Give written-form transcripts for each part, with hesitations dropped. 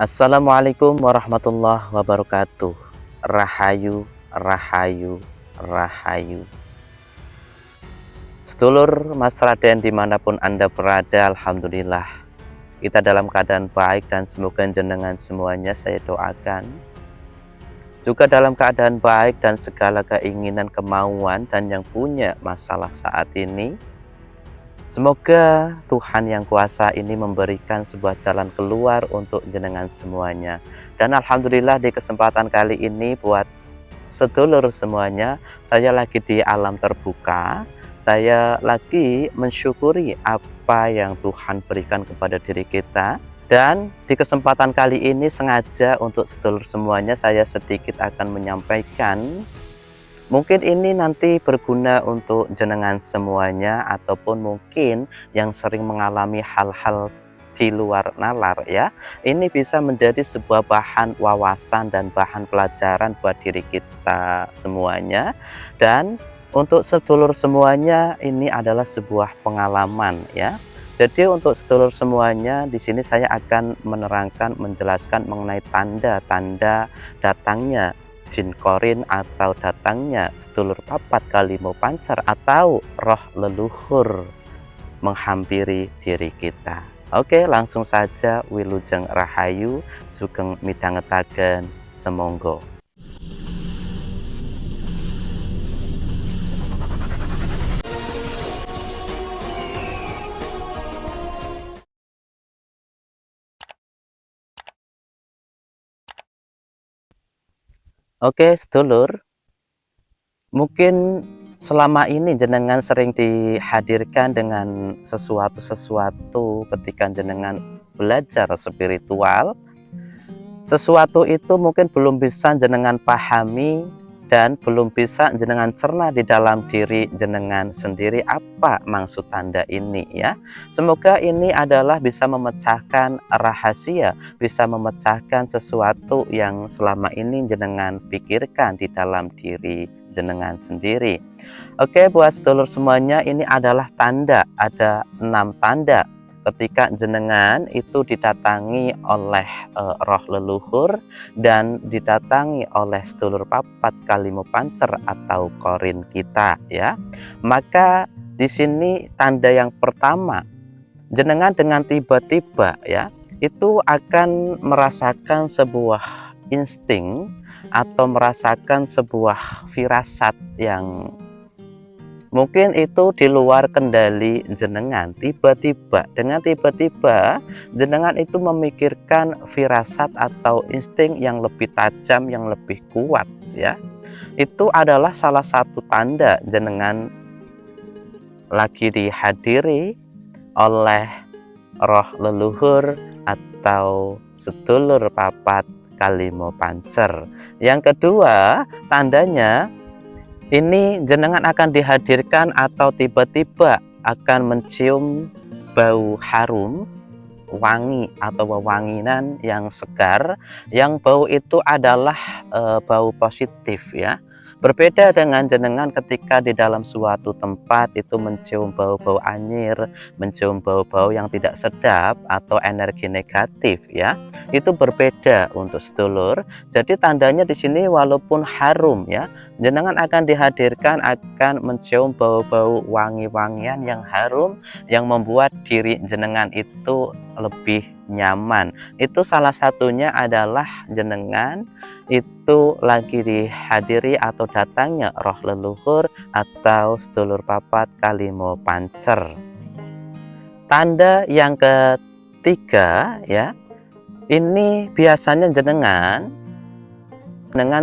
Assalamualaikum warahmatullahi wabarakatuh. Rahayu, rahayu, rahayu. Sedulur Mas Raden dimanapun Anda berada, Alhamdulillah kita dalam keadaan baik dan semoga jenengan semuanya saya doakan juga dalam keadaan baik dan segala keinginan kemauan dan yang punya masalah saat ini. Semoga Tuhan yang kuasa ini memberikan sebuah jalan keluar untuk jenengan semuanya. Dan Alhamdulillah di kesempatan kali ini buat sedulur semuanya, saya lagi di alam terbuka. Saya lagi mensyukuri apa yang Tuhan berikan kepada diri kita. Dan di kesempatan kali ini sengaja untuk sedulur semuanya saya sedikit akan menyampaikan. Mungkin ini nanti berguna untuk jenengan semuanya ataupun mungkin yang sering mengalami hal-hal di luar nalar ya. Ini bisa menjadi sebuah bahan wawasan dan bahan pelajaran buat diri kita semuanya. Dan untuk sedulur semuanya ini adalah sebuah pengalaman ya. Jadi untuk sedulur semuanya di sini saya akan menerangkan menjelaskan mengenai tanda-tanda datangnya jin korin atau datangnya sedulur papat kalimo pancer atau roh leluhur menghampiri diri kita. Oke, langsung saja wilujeng rahayu sugeng midhangetaken semonggo. Oke, sedulur, mungkin selama ini jenengan sering dihadirkan dengan sesuatu ketika jenengan belajar spiritual. Sesuatu itu mungkin belum bisa jenengan pahami dan belum bisa jenengan cerna di dalam diri jenengan sendiri apa maksud tanda ini ya. Semoga ini adalah bisa memecahkan rahasia, bisa memecahkan sesuatu yang selama ini jenengan pikirkan di dalam diri jenengan sendiri. Oke, buat sedulur semuanya, ini adalah tanda, ada 6 tanda ketika jenengan itu didatangi oleh roh leluhur dan didatangi oleh sedulur papat kalimo pancer atau korin kita ya. Maka di sini tanda yang pertama, jenengan dengan tiba-tiba ya itu akan merasakan sebuah insting atau merasakan sebuah firasat yang mungkin itu di luar kendali jenengan. Dengan tiba-tiba jenengan itu memikirkan firasat atau insting yang lebih tajam, yang lebih kuat ya. Itu adalah salah satu tanda jenengan lagi dihadiri oleh roh leluhur atau sedulur papat kalimo pancer. Yang kedua, tandanya ini jenengan akan dihadirkan atau tiba-tiba akan mencium bau harum, wangi atau wewanginan yang segar, yang bau itu adalah bau positif ya. Berbeda dengan jenengan ketika di dalam suatu tempat itu mencium bau-bau anyir, mencium bau-bau yang tidak sedap atau energi negatif ya. Itu berbeda untuk sedulur. Jadi tandanya di sini walaupun harum ya, jenengan akan dihadirkan akan mencium bau-bau wangi-wangian yang harum yang membuat diri jenengan itu lebih nyaman. Itu salah satunya adalah jenengan itu lagi dihadiri atau datangnya roh leluhur atau sedulur papat kalimo pancer. Tanda yang ketiga ya, ini biasanya jenengan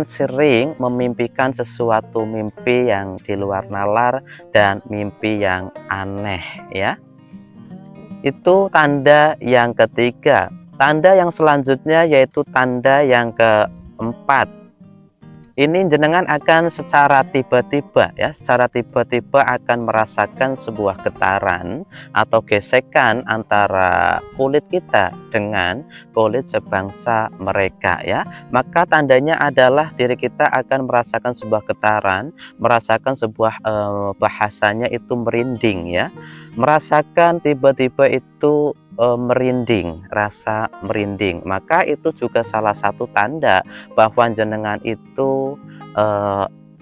sering memimpikan sesuatu mimpi yang di luar nalar dan mimpi yang aneh ya. Itu tanda yang ketiga. Tanda yang selanjutnya yaitu tanda yang keempat. Ini jenengan akan secara tiba-tiba ya, secara tiba-tiba akan merasakan sebuah getaran atau gesekan antara kulit kita dengan kulit sebangsa mereka ya. Maka tandanya adalah diri kita akan merasakan sebuah getaran, merasakan sebuah bahasanya itu merinding ya. Merasakan tiba-tiba itu merinding, rasa merinding. Maka itu juga salah satu tanda bahwa jenengan itu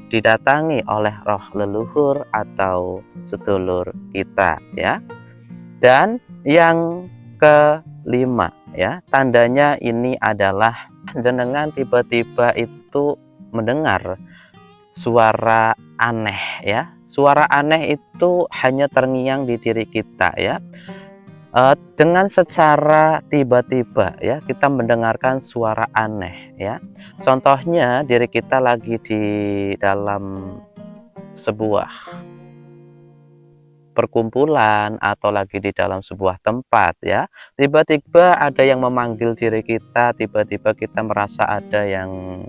didatangi oleh roh leluhur atau sedulur kita ya. Dan yang kelima ya, tandanya ini adalah jenengan tiba-tiba itu mendengar suara aneh ya. Suara aneh itu hanya terngiang di diri kita ya. Dengan secara tiba-tiba ya, kita mendengarkan suara aneh ya. Contohnya diri kita lagi di dalam sebuah perkumpulan atau lagi di dalam sebuah tempat ya, tiba-tiba ada yang memanggil diri kita, tiba-tiba kita merasa ada yang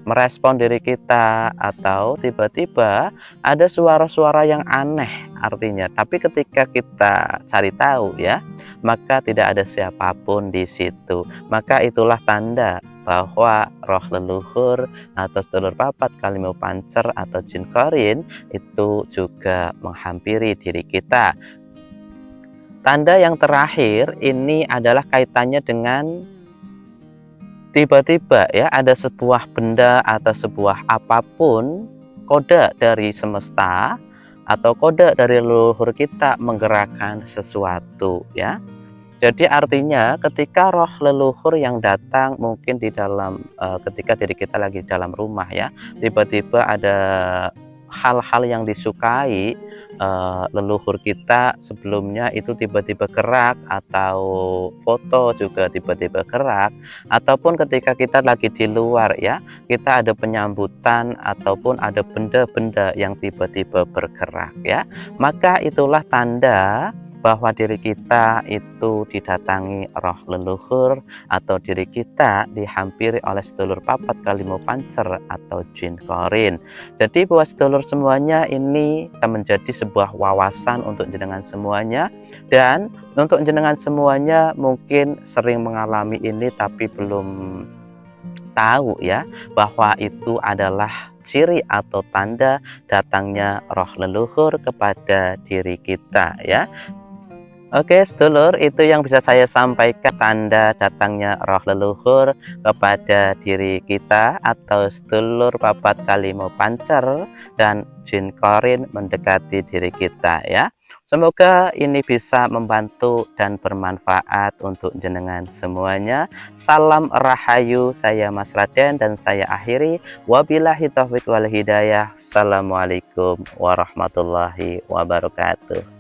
merespon diri kita, atau tiba-tiba ada suara-suara yang aneh artinya. Tapi ketika kita cari tahu ya, maka tidak ada siapapun di situ. Maka itulah tanda bahwa roh leluhur atau sedulur papat Kalimo Pancer atau jin korin itu juga menghampiri diri kita. Tanda yang terakhir ini adalah kaitannya dengan tiba-tiba ya, ada sebuah benda atau sebuah apapun, kode dari semesta atau kode dari leluhur kita menggerakkan sesuatu ya. Jadi artinya ketika roh leluhur yang datang mungkin di dalam ketika diri kita lagi di dalam rumah ya, tiba-tiba ada hal-hal yang disukai leluhur kita sebelumnya itu tiba-tiba gerak, atau foto juga tiba-tiba gerak, ataupun ketika kita lagi di luar ya, kita ada penyambutan ataupun ada benda-benda yang tiba-tiba bergerak ya, maka itulah tanda bahwa diri kita itu didatangi roh leluhur atau diri kita dihampiri oleh sedulur papat Kalimo Pancer atau jin korin. Jadi buat sedulur semuanya, ini menjadi sebuah wawasan untuk jenengan semuanya, dan untuk jenengan semuanya mungkin sering mengalami ini tapi belum tahu ya bahwa itu adalah ciri atau tanda datangnya roh leluhur kepada diri kita ya. Oke sedulur, itu yang bisa saya sampaikan tanda datangnya roh leluhur kepada diri kita atau sedulur papat Kalimo Pancer dan jin korin mendekati diri kita ya. Semoga ini bisa membantu dan bermanfaat untuk jenengan semuanya. Salam rahayu, saya Mas Raden dan saya akhiri. Wabillahi taufiq wal hidayah. Assalamualaikum warahmatullahi wabarakatuh.